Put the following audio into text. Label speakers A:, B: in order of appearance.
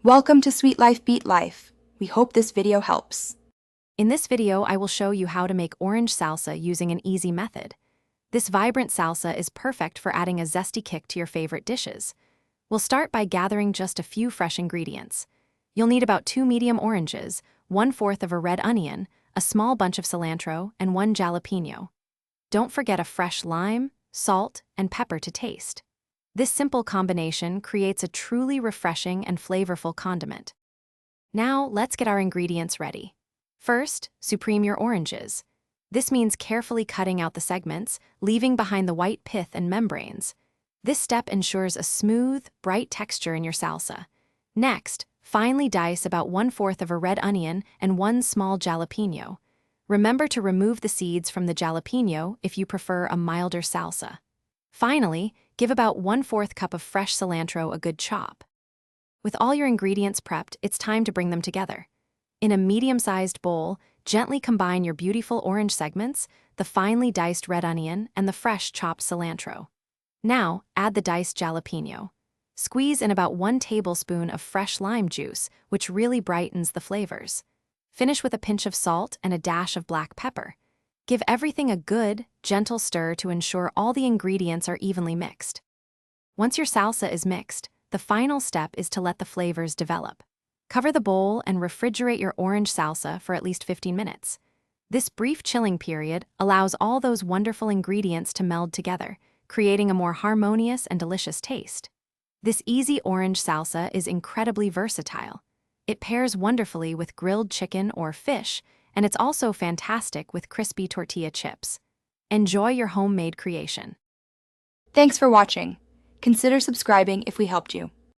A: Welcome to Sweet Life Beat Life. We hope this video helps.
B: In this video, I will show you how to make orange salsa using an easy method. This vibrant salsa is perfect for adding a zesty kick to your favorite dishes. We'll start by gathering just a few fresh ingredients. You'll need about 2 medium oranges, 1/4 of a red onion, a small bunch of cilantro, and 1 jalapeno. Don't forget a fresh lime, salt, and pepper to taste. This simple combination creates a truly refreshing and flavorful condiment. Now, let's get our ingredients ready. First, supreme your oranges. This means carefully cutting out the segments, leaving behind the white pith and membranes. This step ensures a smooth, bright texture in your salsa. Next, finely dice about 1/4 of a red onion and 1 small jalapeno. Remember to remove the seeds from the jalapeno if you prefer a milder salsa. Finally, give about 1/4 cup of fresh cilantro a good chop. With all your ingredients prepped, it's time to bring them together. In a medium-sized bowl, gently combine your beautiful orange segments, the finely diced red onion, and the fresh chopped cilantro. Now, add the diced jalapeno. Squeeze in about 1 tablespoon of fresh lime juice, which really brightens the flavors. Finish with a pinch of salt and a dash of black pepper. Give everything a good, gentle stir to ensure all the ingredients are evenly mixed. Once your salsa is mixed, the final step is to let the flavors develop. Cover the bowl and refrigerate your orange salsa for at least 15 minutes. This brief chilling period allows all those wonderful ingredients to meld together, creating a more harmonious and delicious taste. This easy orange salsa is incredibly versatile. It pairs wonderfully with grilled chicken or fish, and it's also fantastic with crispy tortilla chips. Enjoy your homemade creation.
A: Thanks for watching. Consider subscribing if we helped you.